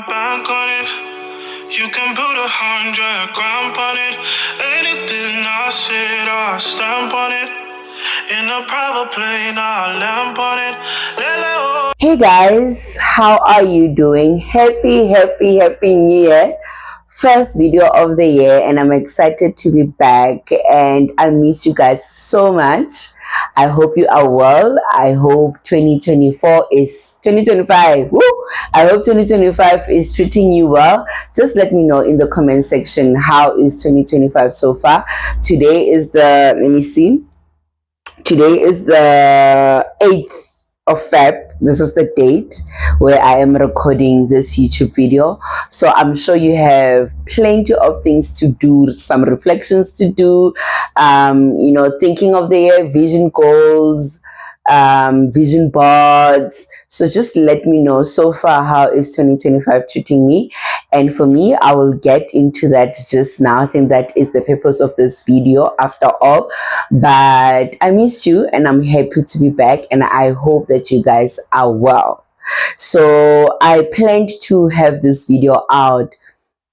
bank on it. You can put 100 grand on it. Anything I said, I stamp on it. In a private plane, I lamp on it. Hey guys, how are you doing? Happy New Year. First video of the year, and I'm excited to be back, and I miss you guys so much. I hope you are well. I hope 2025. Woo! I hope 2025 is treating you well. Just let me know in the comment section, how is 2025 so far. Today is the, let me see. Today is the 8th of Feb. This is the date where I am recording this YouTube video. So I'm sure you have plenty of things to do, some reflections to do, thinking of the year, vision goals, vision boards. So just let me know so far, how is 2025 treating me. And for me, I will get into that just now. I think that is the purpose of this video after all. But I missed you, and I'm happy to be back, and I hope that you guys are well. So I planned to have this video out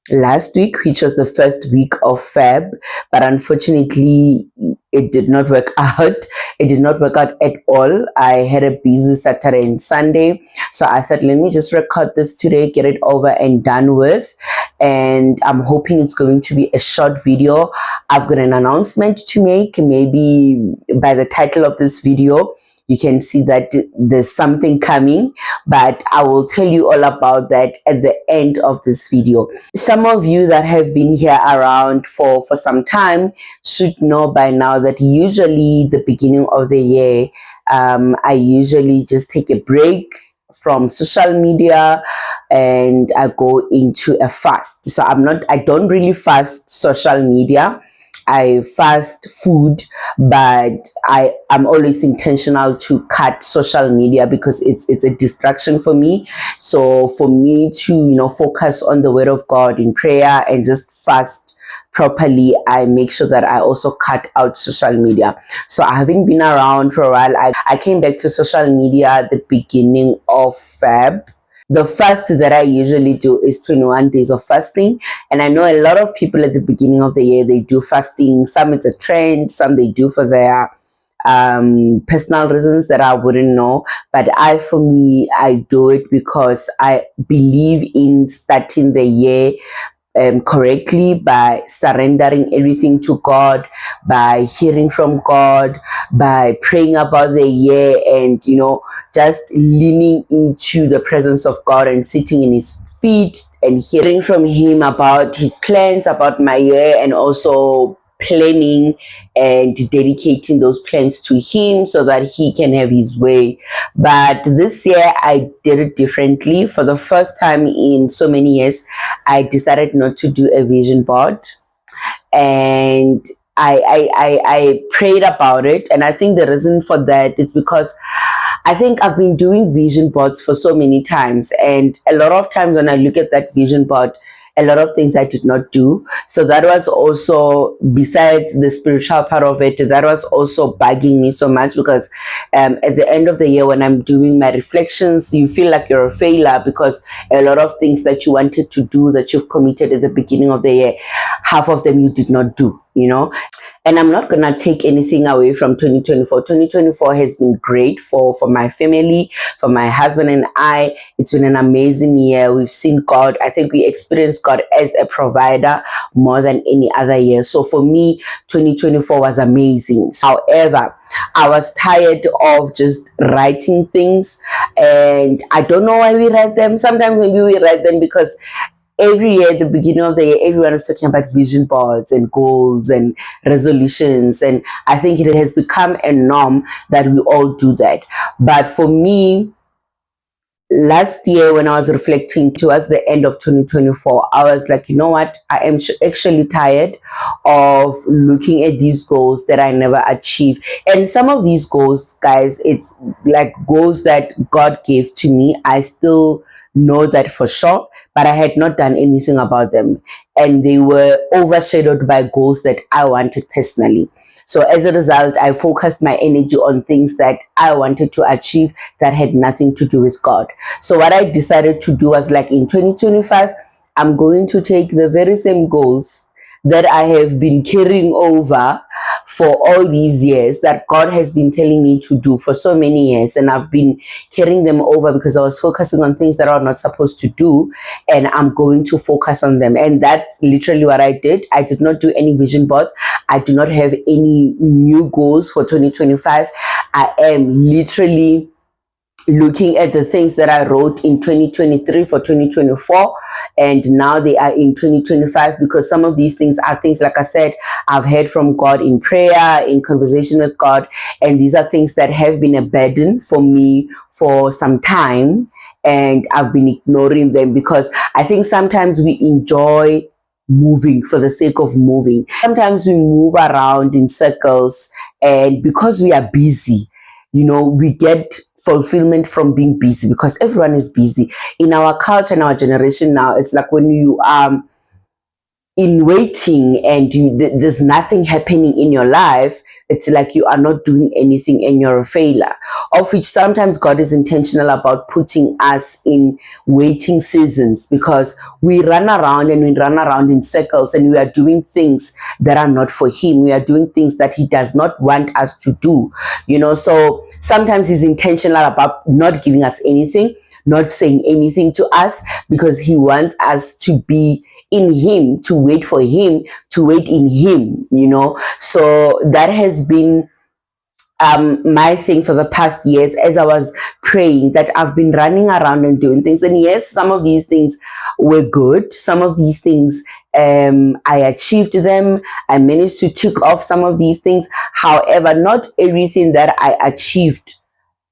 last week, which was the first week of Feb, but unfortunately it did not work out. It did not work out at all. I had a busy Saturday and Sunday, so I thought, let me just record this today, get it over and done with. And I'm hoping it's going to be a short video. I've got an announcement to make. Maybe by the title of this video you can see that there's something coming, but I will tell you all about that at the end of this video. Some of you that have been here around for some time should know by now that usually the beginning of the year, I usually just take a break from social media and I go into a fast. So I don't really fast social media. I fast food, but I'm always intentional to cut social media because it's a distraction for me. So for me to, focus on the word of God in prayer and just fast properly, I make sure that I also cut out social media. So I haven't been around for a while. I came back to social media at the beginning of Feb. The fast that I usually do is 21 days of fasting. And I know a lot of people at the beginning of the year, they do fasting. Some it's a trend, some they do for their personal reasons that I wouldn't know. But for me, I do it because I believe in starting the year correctly, by surrendering everything to God, by hearing from God, by praying about the year, and just leaning into the presence of God and sitting in his feet and hearing from him about his plans about my year, and also planning and dedicating those plans to him so that he can have his way. But this year I did it differently. For the first time in so many years, I decided not to do a vision board, and I prayed about it. And I think the reason for that is because I think I've been doing vision boards for so many times, and a lot of times when I look at that vision board, a lot of things I did not do. So that was also, besides the spiritual part of it, that was also bugging me so much, because at the end of the year, when I'm doing my reflections, you feel like you're a failure because a lot of things that you wanted to do, that you've committed at the beginning of the year, half of them you did not do. And I'm not gonna take anything away from 2024. 2024 has been great for my family, for my husband and I. It's been an amazing year. We've seen God. I think we experienced God as a provider more than any other year. So for me, 2024 was amazing. However, I was tired of just writing things, and I don't know why we write them. Sometimes maybe we write them because every year at the beginning of the year, everyone is talking about vision boards and goals and resolutions, and I think it has become a norm that we all do that. But for me, last year when I was reflecting towards the end of 2024, I was like, you know what, I am actually tired of looking at these goals that I never achieved. And some of these goals, guys, it's like goals that God gave to me. I still know that for sure, but I had not done anything about them. And they were overshadowed by goals that I wanted personally. So as a result, I focused my energy on things that I wanted to achieve that had nothing to do with God. So what I decided to do was like in 2025, I'm going to take the very same goals that I have been carrying over for all these years, that God has been telling me to do for so many years, and I've been carrying them over because I was focusing on things that I'm not supposed to do, and I'm going to focus on them. And that's literally what I did. I did not do any vision boards. I do not have any new goals for 2025. I am literally looking at the things that I wrote in 2023 for 2024, and now they are in 2025, because some of these things are things, like I said, I've heard from God in prayer, in conversation with God, and these are things that have been a burden for me for some time, and I've been ignoring them because I think sometimes we enjoy moving for the sake of moving. Sometimes we move around in circles, and because we are busy, we get fulfillment from being busy because everyone is busy. In our culture and our generation now, it's like when you in waiting and there's nothing happening in your life, it's like you are not doing anything and you're a failure. Of which sometimes God is intentional about putting us in waiting seasons, because we run around in circles, and we are doing things that are not for Him. We are doing things that He does not want us to do. So sometimes He's intentional about not giving us anything, not saying anything to us, because He wants us to be in Him, to wait for Him, to wait in Him. So that has been my thing for the past years, as I was praying, that I've been running around and doing things. And yes, some of these things were good. Some of these things, I achieved them. I managed to tick off some of these things. However, not everything that I achieved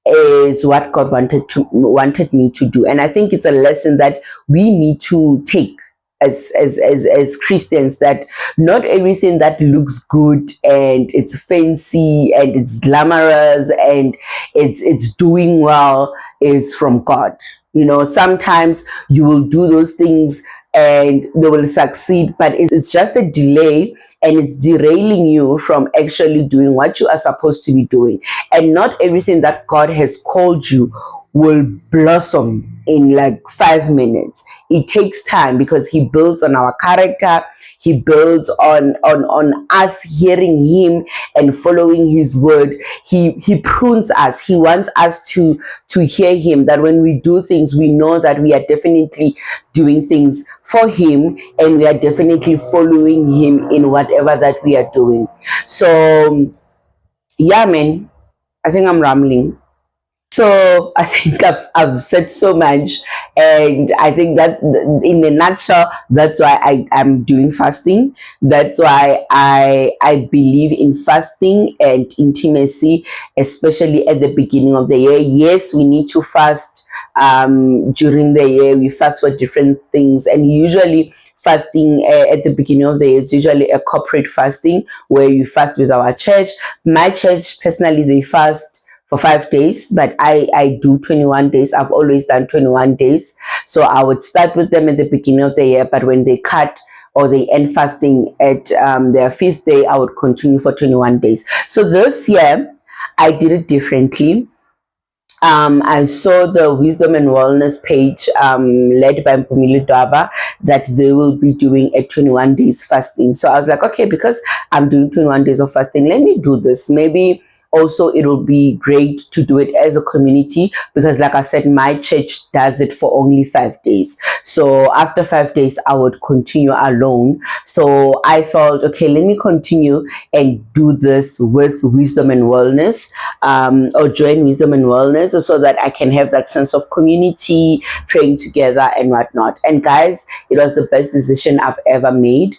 is what God wanted me to do. And I think it's a lesson that we need to take as Christians, that not everything that looks good and it's fancy and it's glamorous and it's doing well is from God. Sometimes you will do those things and they will succeed, but it's just a delay, and it's derailing you from actually doing what you are supposed to be doing. And not everything that God has called you will blossom in like 5 minutes. It takes time, because He builds on our character. He builds on us hearing Him and following His word. He prunes us. He wants us to hear Him, that when we do things, we know that we are definitely doing things for Him, and we are definitely following Him in whatever that we are doing. So yeah, man, I think I'm rambling. So I think I've said so much, and I think that in a nutshell, that's why I am doing fasting. That's why I believe in fasting and intimacy, especially at the beginning of the year. Yes, we need to fast during the year. We fast for different things, and usually fasting at the beginning of the year is usually a corporate fasting where you fast with our church. My church personally, they fast for 5 days, but I do 21 days. I've always done 21 days. So I would start with them at the beginning of the year, but when they cut or they end fasting at their 5th day, I would continue for 21 days. So this year, I did it differently. I saw the Wisdom and Wellness page led by Mpumile Dwaba, that they will be doing a 21 days fasting. So I was like, okay, because I'm doing 21 days of fasting, let me do this. Maybe also it will be great to do it as a community, because like I said, my church does it for only 5 days. So after 5 days, I would continue alone. So I felt, okay, let me continue and do this with Wisdom and Wellness, or join Wisdom and Wellness, so that I can have that sense of community, praying together and whatnot. And guys, it was the best decision I've ever made,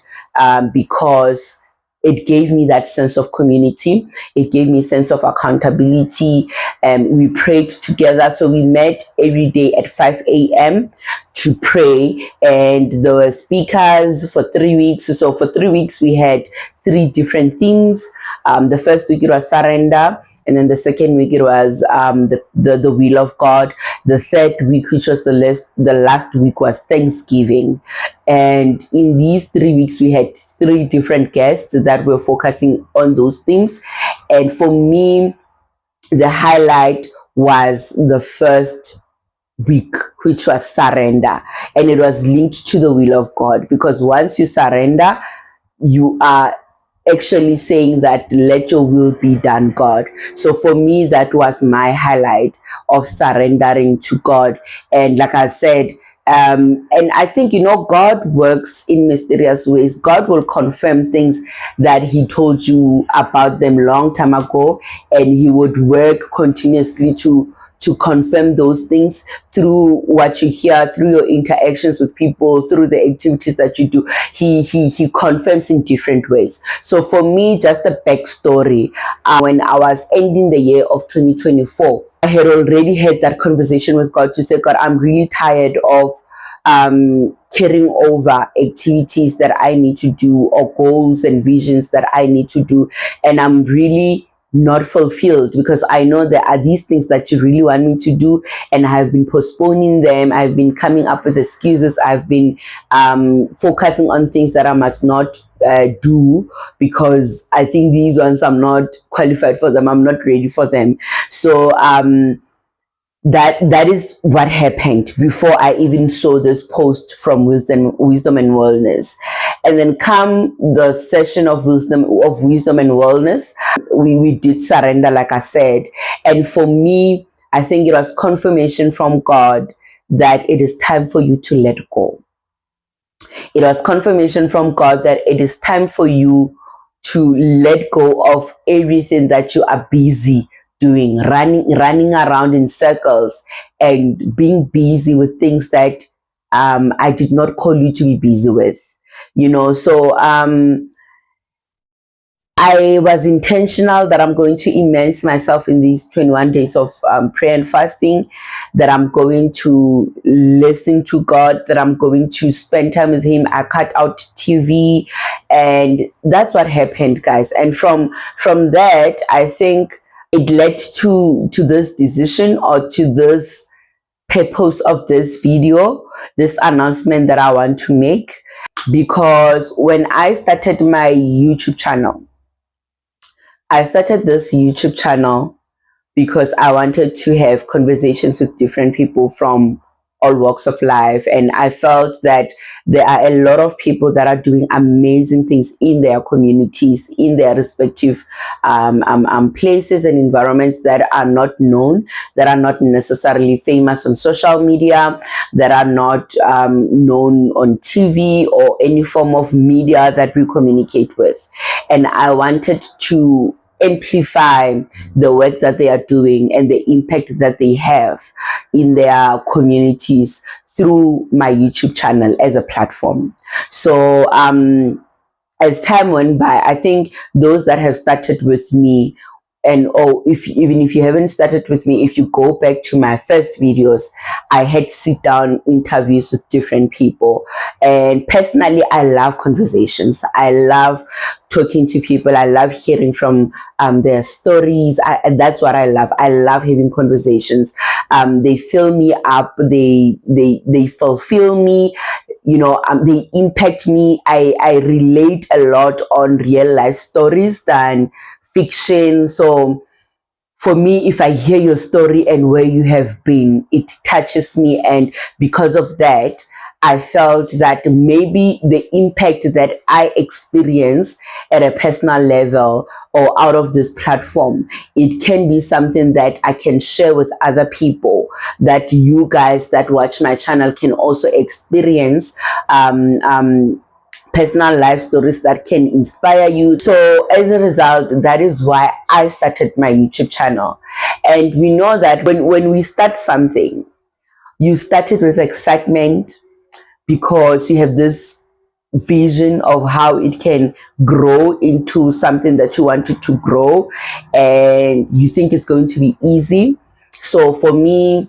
because it gave me that sense of community. It gave me a sense of accountability. We prayed together. So we met every day at 5 a.m. to pray. And there were speakers for 3 weeks. So for 3 weeks, we had 3 different things. The first week, it was surrender. And then the second week it was the will of God. The third week, which was the last week, was Thanksgiving. And in these 3 weeks we had three different guests that were focusing on those themes. And for me, the highlight was the first week, which was surrender, and it was linked to the will of God, because once you surrender, you are actually saying that let your will be done, God. So for me, that was my highlight of surrendering to God. And like I said, and I think, God works in mysterious ways. God will confirm things that he told you about them long time ago, and he would work continuously to confirm those things through what you hear, through your interactions with people, through the activities that you do. He confirms in different ways. So for me, just a backstory, when I was ending the year of 2024, I had already had that conversation with God to say, God, I'm really tired of carrying over activities that I need to do, or goals and visions that I need to do, and I'm really not fulfilled, because I know there are these things that you really want me to do, and I have been postponing them. I've been coming up with excuses. I've been focusing on things that I must not do, because I think these ones I'm not qualified for them. I'm not ready for them. So that is what happened before I even saw this post from wisdom and wellness. And then come the session of wisdom and wellness, we did surrender, like I said. And for me, I think it was confirmation from God that it is time for you to let go. It was confirmation from God that it is time for you to let go of everything that you are busy doing, running around in circles and being busy with things that I did not call you to be busy with. So I was intentional that I'm going to immerse myself in these 21 days of prayer and fasting, that I'm going to listen to God, that I'm going to spend time with him. I cut out TV, and that's what happened, guys. And from that, I think it led to this decision, or to this purpose of this video, this announcement that I want to make. Because when I started my YouTube channel, I started this YouTube channel because I wanted to have conversations with different people from all walks of life. And I felt that there are a lot of people that are doing amazing things in their communities, in their respective places and environments, that are not known, that are not necessarily famous on social media, that are not known on TV or any form of media that we communicate with. And I wanted to amplify the work that they are doing and the impact that they have in their communities through my YouTube channel as a platform. So as time went by, I think those that have started with me, and even if you haven't started with me, if you go back to my first videos, I had sit down interviews with different people. And personally, I love conversations. I love talking to people. I love hearing from their stories. That's what I love. I love having conversations. They fill me up. They fulfill me. They impact me. I relate a lot on real life stories than fiction. So for me, if I hear your story and where you have been, it touches me. And because of that, I felt that maybe the impact that I experience at a personal level or out of this platform, it can be something that I can share with other people, that you guys that watch my channel can also experience personal life stories that can inspire you. So as a result, that is why I started my YouTube channel. And we know that when we start something, you start it with excitement, because you have this vision of how it can grow into something that you want it to grow, and you think it's going to be easy. So for me,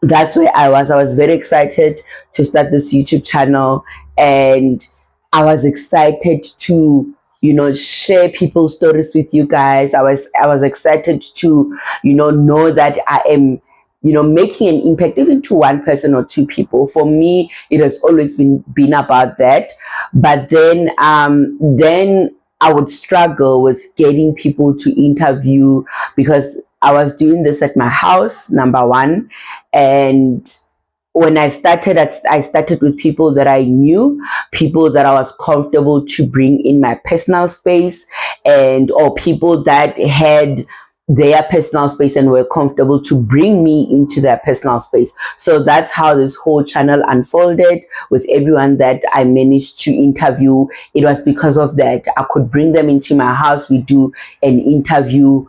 that's where I was very excited to start this YouTube channel, and I was excited to share people's stories with you guys. I was excited to know that I am making an impact, even to one person or two people. For me, it has always been about that. But then I would struggle with getting people to interview, because I was doing this at my house, number one. And when I started with people that I knew, people that I was comfortable to bring in my personal space, and or people that had their personal space and were comfortable to bring me into their personal space. So that's how this whole channel unfolded. With everyone that I managed to interview, it was because of that. I could bring them into my house, we do an interview,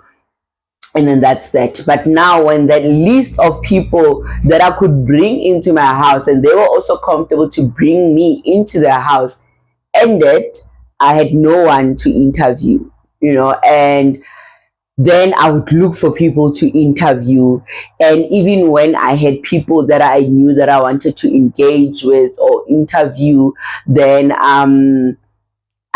and then that's that. But now, when that list of people that I could bring into my house, and they were also comfortable to bring me into their house, ended, I had no one to interview, and then I would look for people to interview. And even when I had people that I knew that I wanted to engage with or interview, then I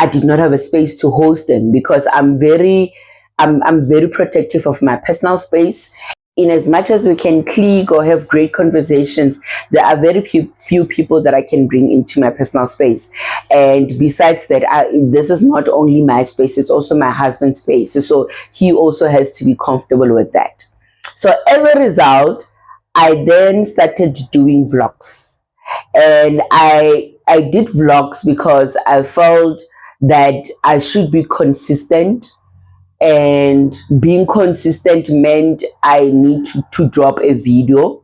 did not have a space to host them, because I'm very protective of my personal space. In as much as we can click or have great conversations, there are very few people that I can bring into my personal space. And besides that, this is not only my space, it's also my husband's space. So he also has to be comfortable with that. So as a result, I then started doing vlogs. And I did vlogs because I felt that I should be consistent, and being consistent meant I need to drop a video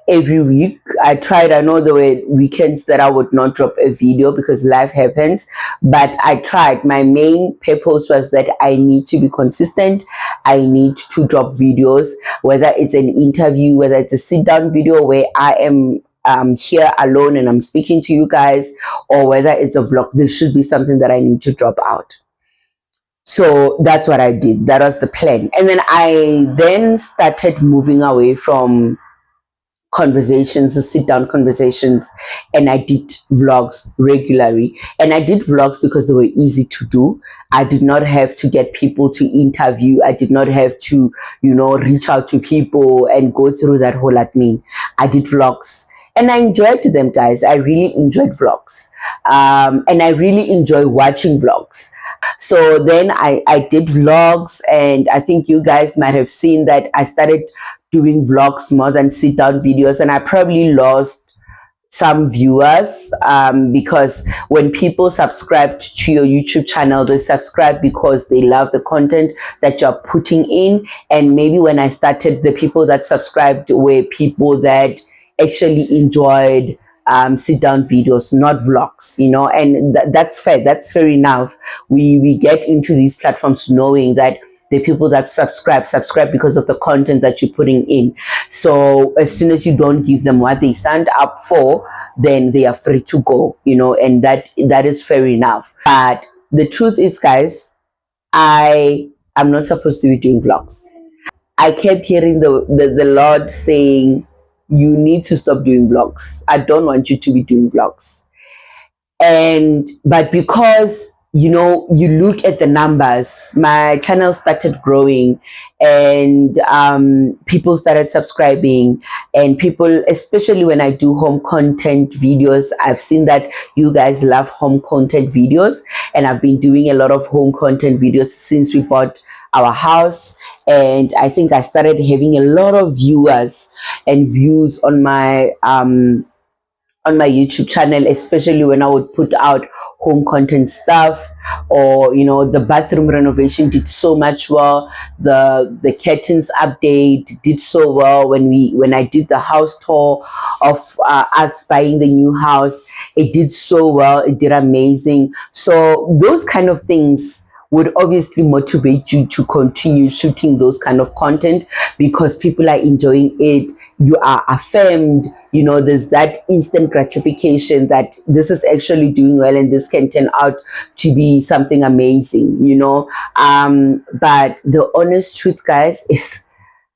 every week. I know there were weekends that I would not drop a video because life happens, but I tried. My main purpose was that I need to be consistent. I need to drop videos, whether it's an interview, whether it's a sit down video where I am here alone and I'm speaking to you guys, or whether it's a vlog. This should be something that I need to drop out. So that's what I did. That was the plan. And then I then started moving away from conversations, sit down conversations, and I did vlogs regularly. And I did vlogs because they were easy to do. I did not have to get people to interview. I did not have to, reach out to people and go through that whole admin. I did vlogs. And I enjoyed them, guys. I really enjoyed vlogs. And I really enjoy watching vlogs. So then I did vlogs, and I think you guys might have seen that I started doing vlogs more than sit down videos, and I probably lost some viewers, because when people subscribed to your YouTube channel, they subscribe because they love the content that you're putting in. And maybe when I started, the people that subscribed were people that actually enjoyed sit down videos, not vlogs, and that's fair. That's fair enough. We get into these platforms knowing that the people that subscribe because of the content that you're putting in. So as soon as you don't give them what they signed up for, then they are free to go, and that is fair enough. But the truth is, guys, I am not supposed to be doing vlogs. I kept hearing the Lord saying, you need to stop doing vlogs. I don't want you to be doing vlogs. But because you look at the numbers, my channel started growing, and people started subscribing, and people, especially when I do home content videos, I've seen that you guys love home content videos, and I've been doing a lot of home content videos since we bought our house. And I think I started having a lot of viewers and views on my YouTube channel, especially when I would put out home content stuff, or the bathroom renovation did so much well. The curtains update did so well. When I did the house tour of us buying the new house, it did so well. It did amazing. So those kind of things would obviously motivate you to continue shooting those kind of content, because people are enjoying it. You are affirmed, there's that instant gratification that this is actually doing well, and this can turn out to be something amazing. But the honest truth, guys, is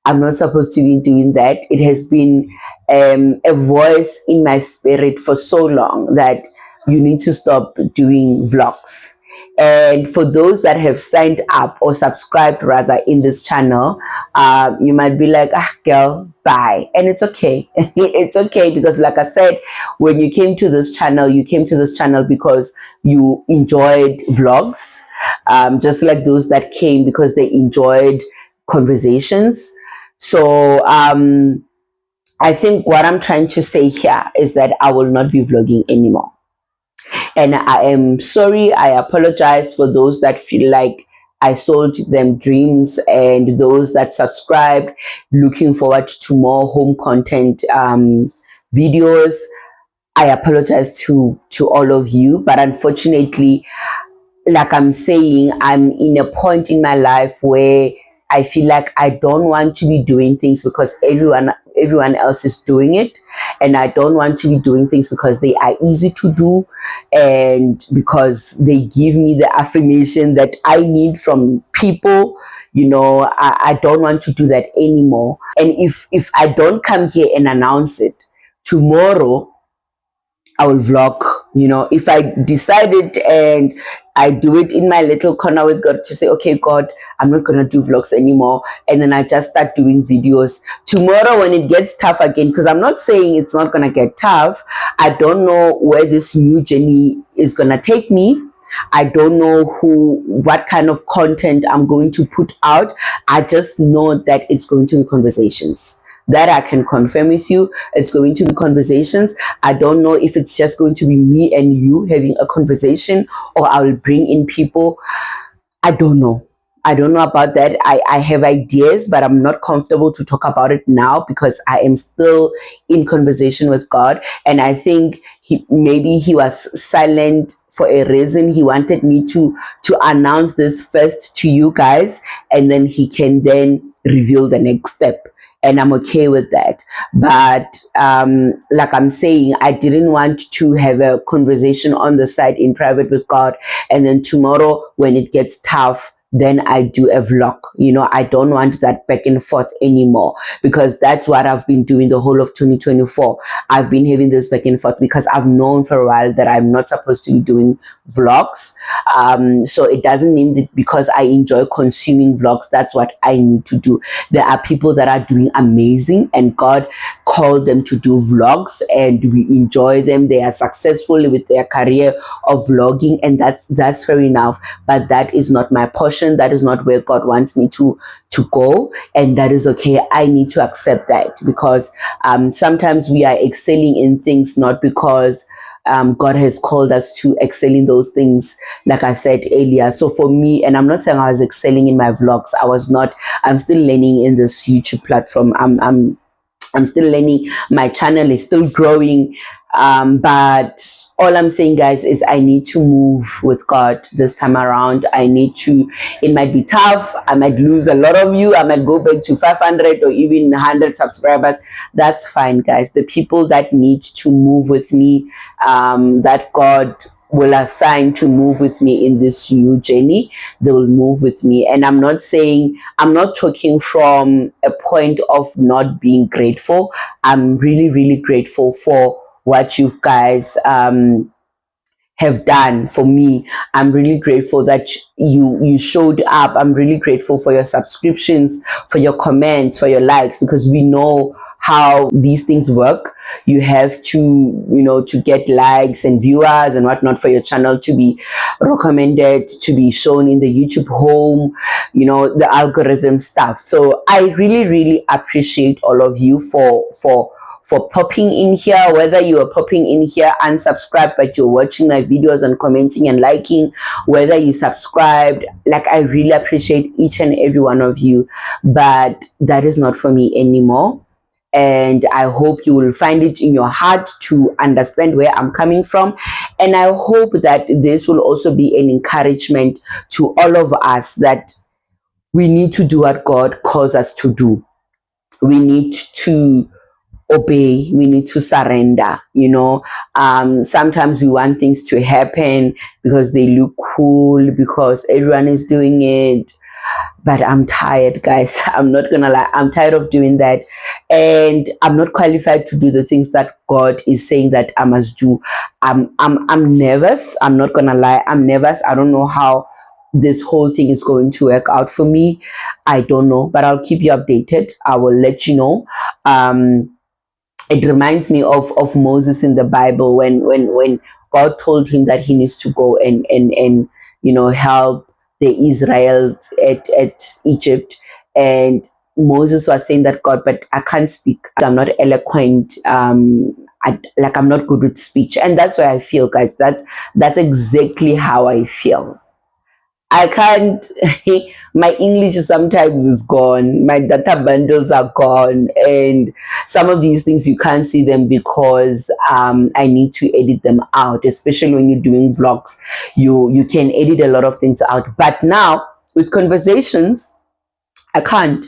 I'm not supposed to be doing that. It has been a voice in my spirit for so long that you need to stop doing vlogs. And for those that have signed up or subscribed rather in this channel, you might be like, ah, girl, bye. And it's okay. It's okay, because like I said, when you came to this channel, you came to this channel because you enjoyed vlogs, just like those that came because they enjoyed conversations. So I think what I'm trying to say here is that I will not be vlogging anymore. And I am sorry, I apologize for those that feel like I sold them dreams, and those that subscribed looking forward to more home content videos. I apologize to all of you, but unfortunately, like I'm saying, I'm in a point in my life where I feel like I don't want to be doing things because everyone else is doing it, and I don't want to be doing things because they are easy to do and because they give me the affirmation that I need from people. I don't want to do that anymore. And if I don't come here and announce it tomorrow, I will vlog. If I decided and I do it in my little corner with God to say, okay, God, I'm not going to do vlogs anymore. And then I just start doing videos. Tomorrow, when it gets tough again, because I'm not saying it's not going to get tough. I don't know where this new journey is going to take me. I don't know what kind of content I'm going to put out. I just know that it's going to be conversations. That I can confirm with you. It's going to be conversations. I don't know if it's just going to be me and you having a conversation, or I will bring in people. I don't know. I don't know about that. I have ideas, but I'm not comfortable to talk about it now because I am still in conversation with God. And I think maybe he was silent for a reason. He wanted me to announce this first to you guys, and then he can then reveal the next step. And I'm okay with that. But like I'm saying, I didn't want to have a conversation on the side in private with God, and then tomorrow when it gets tough, then I do a vlog. I don't want that back and forth anymore, because that's what I've been doing the whole of 2024. I've been having this back and forth because I've known for a while that I'm not supposed to be doing vlogs. So it doesn't mean that because I enjoy consuming vlogs, that's what I need to do. There are people that are doing amazing, and God called them to do vlogs, and we enjoy them. They are successful with their career of vlogging, and that's fair enough. But that is not my portion. That is not where God wants me to go, and that is okay. I need to accept that, because sometimes we are excelling in things not because God has called us to excel in those things, like I said earlier. So for me, and I'm not saying I was excelling in my vlogs, I was not. I'm still learning in this YouTube platform. I'm still learning. My channel is still growing. But all I'm saying, guys, is I need to move with God this time around. It might be tough. I might lose a lot of you. I might go back to 500 or even 100 subscribers. That's fine, guys. The people that need to move with me, that God will assign to move with me in this new journey, they will move with me. And I'm not talking from a point of not being grateful. I'm really, really grateful for what you guys have done for me. I'm really grateful that you showed up. I'm really grateful for your subscriptions, for your comments, for your likes, because we know how these things work. You have to get likes and viewers and whatnot for your channel to be recommended, to be shown in the YouTube home, the algorithm stuff. So I really, really appreciate all of you for popping in here, whether you are popping in here unsubscribed but you're watching my videos and commenting and liking, whether you subscribed. Like, I really appreciate each and every one of you, but that is not for me anymore. And I hope you will find it in your heart to understand where I'm coming from. And I hope that this will also be an encouragement to all of us, that we need to do what God calls us to do. We need to obey, we need to surrender. Sometimes we want things to happen because they look cool, because everyone is doing it. But I'm tired, guys. I'm not gonna lie, I'm tired of doing that, and I'm not qualified to do the things that God is saying that I must do. I'm nervous. I'm not gonna lie, I'm nervous. I don't know how this whole thing is going to work out for me. I don't know, but I'll keep you updated. I will let you know. It reminds me of Moses in the Bible, when God told him that he needs to go and help the Israelites at Egypt. And Moses was saying that, God, but I can't speak, I'm not eloquent, I'm not good with speech. And that's why I feel, guys, that's exactly how I feel. I can't. My English sometimes is gone. My data bundles are gone, and some of these things you can't see them because I need to edit them out. Especially when you're doing vlogs, you can edit a lot of things out. But now with conversations, I can't.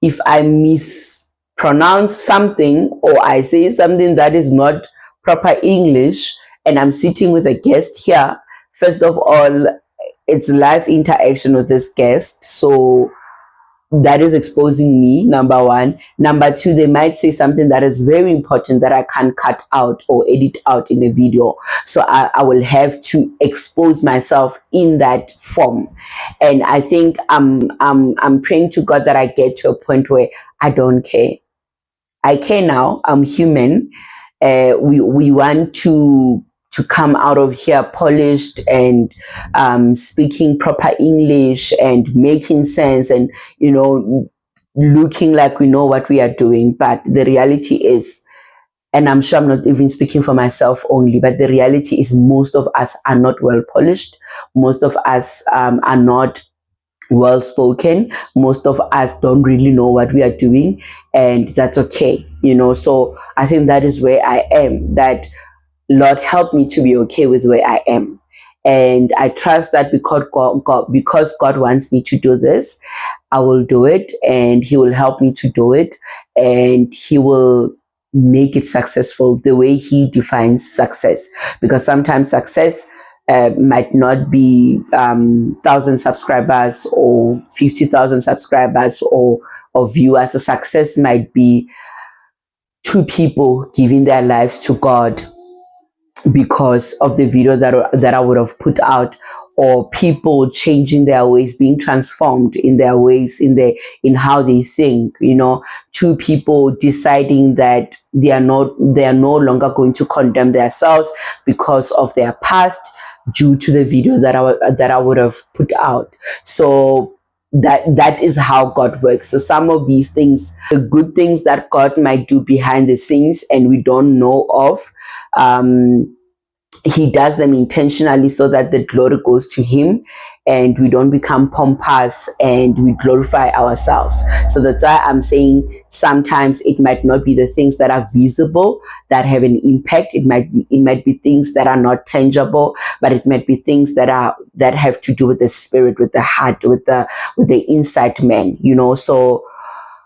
If I mispronounce something or I say something that is not proper English, and I'm sitting with a guest here, first of all, it's live interaction with this guest. So that is exposing me, number one. Number two, they might say something that is very important that I can't cut out or edit out in a video. So I will have to expose myself in that form. And I think I'm praying to God that I get to a point where I don't care. I care now. I'm human. We want to come out of here polished and speaking proper English and making sense, and looking like we know what we are doing. But the reality is, and I'm sure I'm not even speaking for myself only, but the reality is most of us are not well polished. Most of us are not well spoken. Most of us don't really know what we are doing, and that's okay. So I think that is where I am. That Lord help me to be okay with where I am. And I trust that because God wants me to do this, I will do it, and He will help me to do it, and He will make it successful the way He defines success. Because sometimes success might not be 1,000 subscribers or 50,000 subscribers or viewers. A success might be two people giving their lives to God because of the video that I would have put out, or people changing their ways, being transformed in their ways, in how they think. Two people deciding that they are no longer going to condemn themselves because of their past, due to the video that I would have put out. So that is how God works. So some of these things, the good things that God might do behind the scenes and we don't know of, He does them intentionally so that the glory goes to Him, and we don't become pompous and we glorify ourselves. So that's why I'm saying sometimes it might not be the things that are visible that have an impact. It might be things that are not tangible, but it might be things that have to do with the spirit, with the heart, with the inside man. So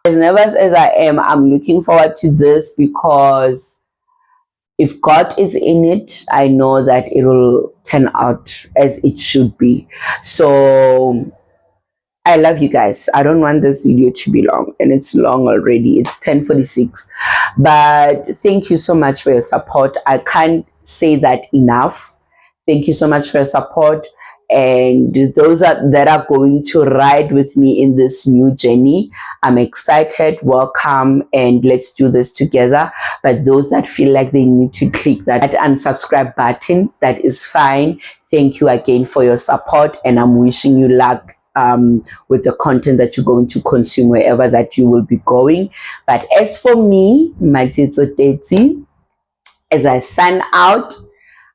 as nervous as I am, I'm looking forward to this, because if God is in it, I know that it will turn out as it should be. So I love you guys. I don't want this video to be long, and it's long already. It's 10:46. But thank you so much for your support. I can't say that enough. Thank you so much for your support. And those that are going to ride with me in this new journey, I'm excited. Welcome, and let's do this together. But those that feel like they need to click that unsubscribe button, that is fine. Thank you again for your support, and I'm wishing you luck with the content that you're going to consume wherever that you will be going. But as for me, Matitso Tetsi, as I sign out,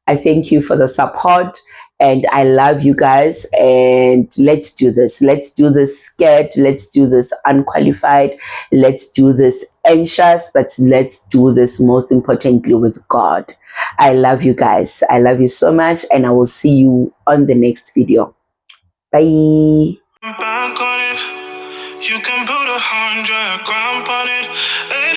I thank you for the support, and I love you guys. And let's do this. Let's do this scared. Let's do this unqualified. Let's do this anxious, but let's do this most importantly with God. I love you guys. I love you so much, and I will see you on the next video. Bye. Back on it. You can put 100 grand on it.